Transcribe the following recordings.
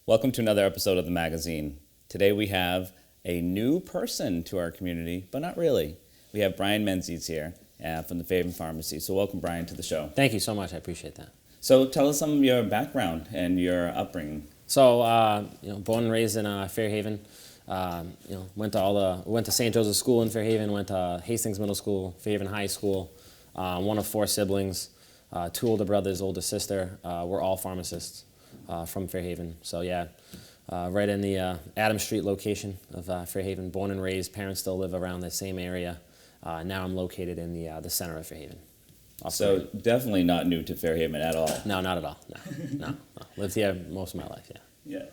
Welcome to another episode of the magazine. Today we have a new person to our community, but not really. We have Brian Meneses here from the Fairhaven Pharmacy. So welcome, Brian, to the show. Thank you so much. I appreciate that. So tell us some of your background and your upbringing. So, born and raised in Fairhaven. Went to St. Joseph's School in Fairhaven. Went to Hastings Middle School, Fairhaven High School. One of four siblings. Two older brothers, older sister. We're all pharmacists from Fairhaven. So yeah, right in the Adams Street location of Fairhaven. Born and raised. Parents still live around the same area. Now I'm located in the center of Fairhaven. So definitely not new to Fairhaven at all. No, not at all. No. Lived here most of my life, yeah. Yeah.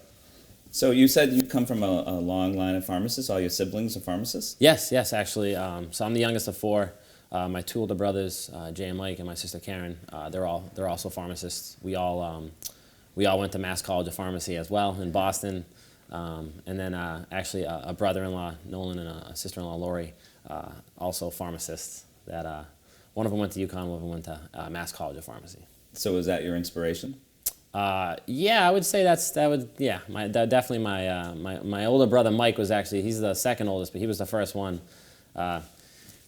So you said you come from a long line of pharmacists. All your siblings are pharmacists? Yes, actually. So I'm the youngest of four. My two older brothers, Jay and Mike, and my sister Karen, they're also pharmacists. We all went to Mass College of Pharmacy as well in Boston. And then actually a brother-in-law, Nolan, and a sister-in-law, Lori, also pharmacists. That one of them went to UConn, one of them went to Mass College of Pharmacy. So is that your inspiration? Yeah, I would say definitely my older brother Mike was actually, he's the second oldest, but he was the first one.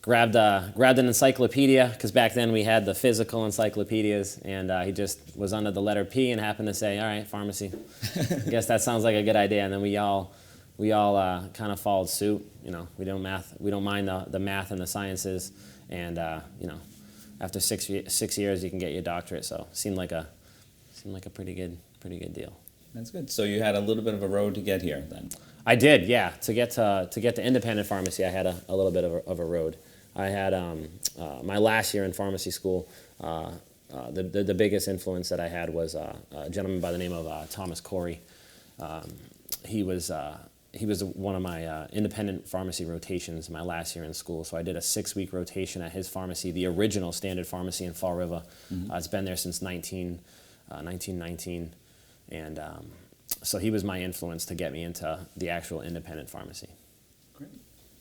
Grabbed an encyclopedia, because back then we had the physical encyclopedias, and he just was under the letter P and happened to say, all right, pharmacy. I guess that sounds like a good idea, and then we all kind of followed suit. We don't mind the math and the sciences, and after 6 years you can get your doctorate. So it seemed like a pretty good deal. That's good. So you had a little bit of a road to get here then. I did, yeah. To get to independent pharmacy, I had a little bit of a road. I had my last year in pharmacy school. The biggest influence that I had was a gentleman by the name of Thomas Corey. He was one of my independent pharmacy rotations my last year in school. So I did a 6-week rotation at his pharmacy, the original Standard Pharmacy in Fall River. Mm-hmm. It's been there since 1919, and so he was my influence to get me into the actual independent pharmacy. Great.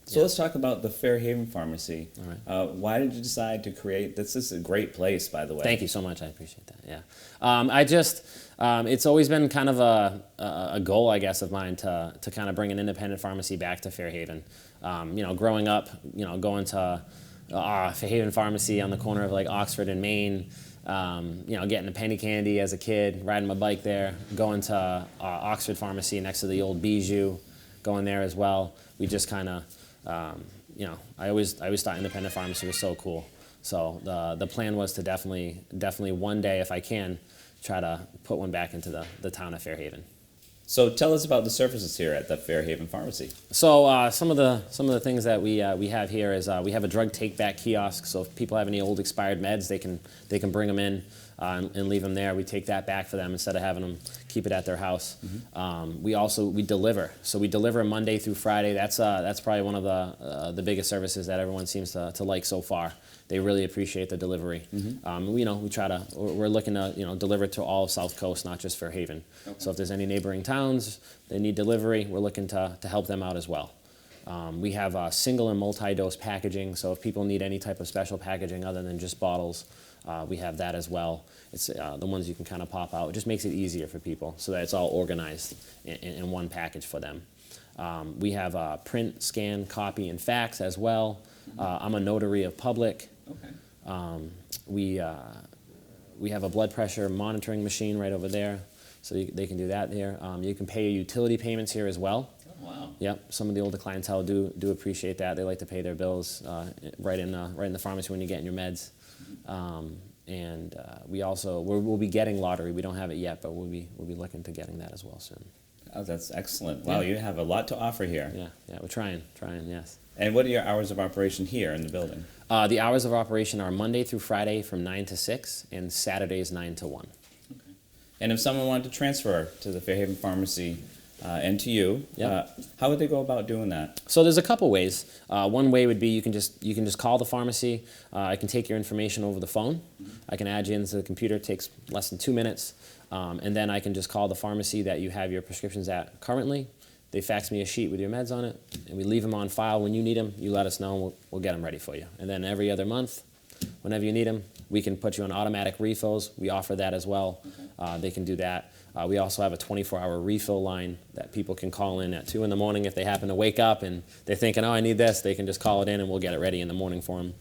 So let's talk about the Fairhaven Pharmacy. All right. Why did you decide to create this? Is a great place, by the way. Thank you so much. I appreciate that. Yeah. It's always been kind of a goal, I guess, of mine to kind of bring an independent pharmacy back to Fairhaven. Growing up, going to Fairhaven Pharmacy on the corner of like Oxford and Maine. Getting a penny candy as a kid, riding my bike there, going to Oxford Pharmacy next to the old Bijou, going there as well. We just kind of, I always thought independent pharmacy was so cool. So the plan was to definitely one day, if I can, try to put one back into the town of Fairhaven. So tell us about the services here at the Fairhaven Pharmacy. So some of the things that we have here is we have a drug take-back kiosk. So if people have any old expired meds, they can bring them in and leave them there. We take that back for them instead of having them keep it at their house. Mm-hmm. We deliver. So we deliver Monday through Friday. That's probably one of the biggest services that everyone seems to like so far. They really appreciate the delivery. Mm-hmm. We're looking to deliver to all of South Coast, not just Fairhaven. Okay. So if there's any neighboring towns that need delivery, we're looking to help them out as well. We have single and multi-dose packaging, so if people need any type of special packaging other than just bottles, we have that as well. It's the ones you can kind of pop out. It just makes it easier for people so that it's all organized in one package for them. We have print, scan, copy, and fax as well. I'm a notary of public. Okay. We have a blood pressure monitoring machine right over there, so they can do that there. You can pay your utility payments here as well. Oh, wow. Yep. Some of the older clientele do appreciate that. They like to pay their bills right in the pharmacy when you're getting your meds. We'll be getting lottery. We don't have it yet, but we'll be looking to getting that as well soon. Oh, that's excellent. Wow, you have a lot to offer here. Yeah, we're trying, yes. And what are your hours of operation here in the building? The hours of operation are Monday through Friday from 9 to 6 and Saturdays 9 to 1. Okay. And if someone wanted to transfer to the Fairhaven Pharmacy and to you, how would they go about doing that? So there's a couple ways. One way would be you can just call the pharmacy. I can take your information over the phone. Mm-hmm. I can add you into the computer. It takes less than 2 minutes. And then I can just call the pharmacy that you have your prescriptions at currently. They fax me a sheet with your meds on it, and we leave them on file. When you need them, you let us know, and we'll get them ready for you. And then every other month, whenever you need them, we can put you on automatic refills. We offer that as well. They can do that. We also have a 24-hour refill line that people can call in at 2 in the morning if they happen to wake up and they're thinking, oh, I need this. They can just call it in and we'll get it ready in the morning for them.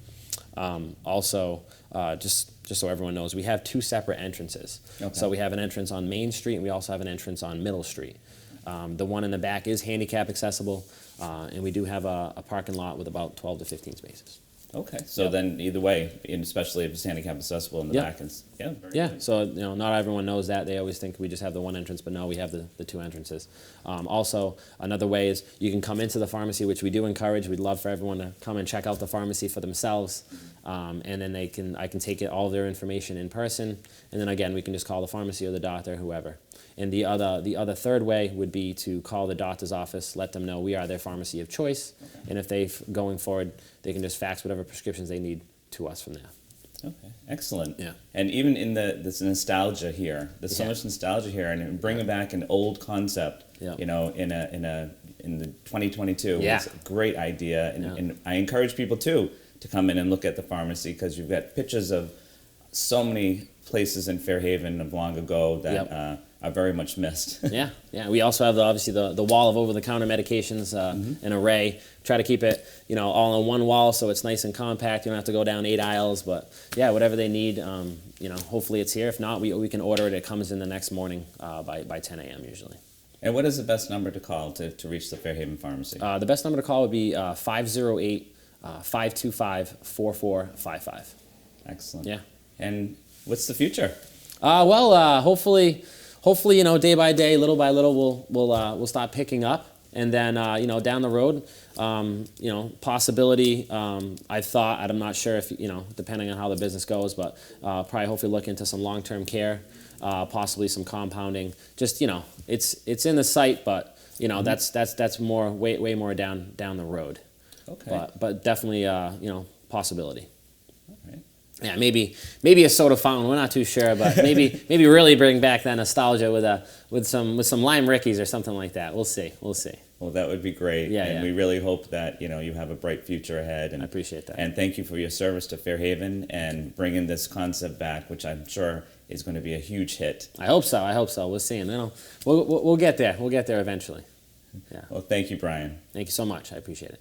Just so everyone knows, we have 2 separate entrances. Okay. So we have an entrance on Main Street and we also have an entrance on Middle Street. The one in the back is handicap accessible, and we do have a parking lot with about 12 to 15 spaces. Okay, so then either way, and especially if it's handicap accessible in the back, it's, very good. So not everyone knows that. They always think we just have the one entrance, but no, we have the 2 entrances. Also, another way is you can come into the pharmacy, which we do encourage. We'd love for everyone to come and check out the pharmacy for themselves, and then I can take all their information in person, and then again we can just call the pharmacy or the doctor, whoever. And the other third way would be to call the doctor's office, let them know we are their pharmacy of choice, and if going forward, they can just fax whatever prescriptions they need to us from there. Okay, excellent. Yeah. And even in this nostalgia here, there's so much nostalgia here, and bringing back an old concept, in the 2022, is a great idea. And I encourage people too to come in and look at the pharmacy, because you've got pictures of so many places in Fairhaven of long ago that are very much missed. yeah. We also have obviously the wall of over-the-counter medications, an array. Try to keep it, all on one wall so it's nice and compact. You don't have to go down 8 aisles, but whatever they need, hopefully it's here. If not, we can order it. It comes in the next morning by 10 a.m. usually. And what is the best number to call to reach the Fairhaven Pharmacy? The best number to call would be 508-525-4455. Excellent. Yeah. And what's the future? Hopefully, day by day, little by little, we'll start picking up, and then down the road, possibility. I've thought, I'm not sure if depending on how the business goes, but probably hopefully look into some long-term care, possibly some compounding. Just it's in the sight, but that's more way more down the road. Okay. But definitely possibility. All right. Yeah, maybe a soda fountain. We're not too sure, but maybe really bring back that nostalgia with some lime rickies or something like that. We'll see. Well, that would be great. And we really hope that you have a bright future ahead. And I appreciate that. And thank you for your service to Fairhaven and bringing this concept back, which I'm sure is going to be a huge hit. I hope so. We'll see, and we'll get there. We'll get there eventually. Yeah. Well, thank you, Brian. Thank you so much. I appreciate it.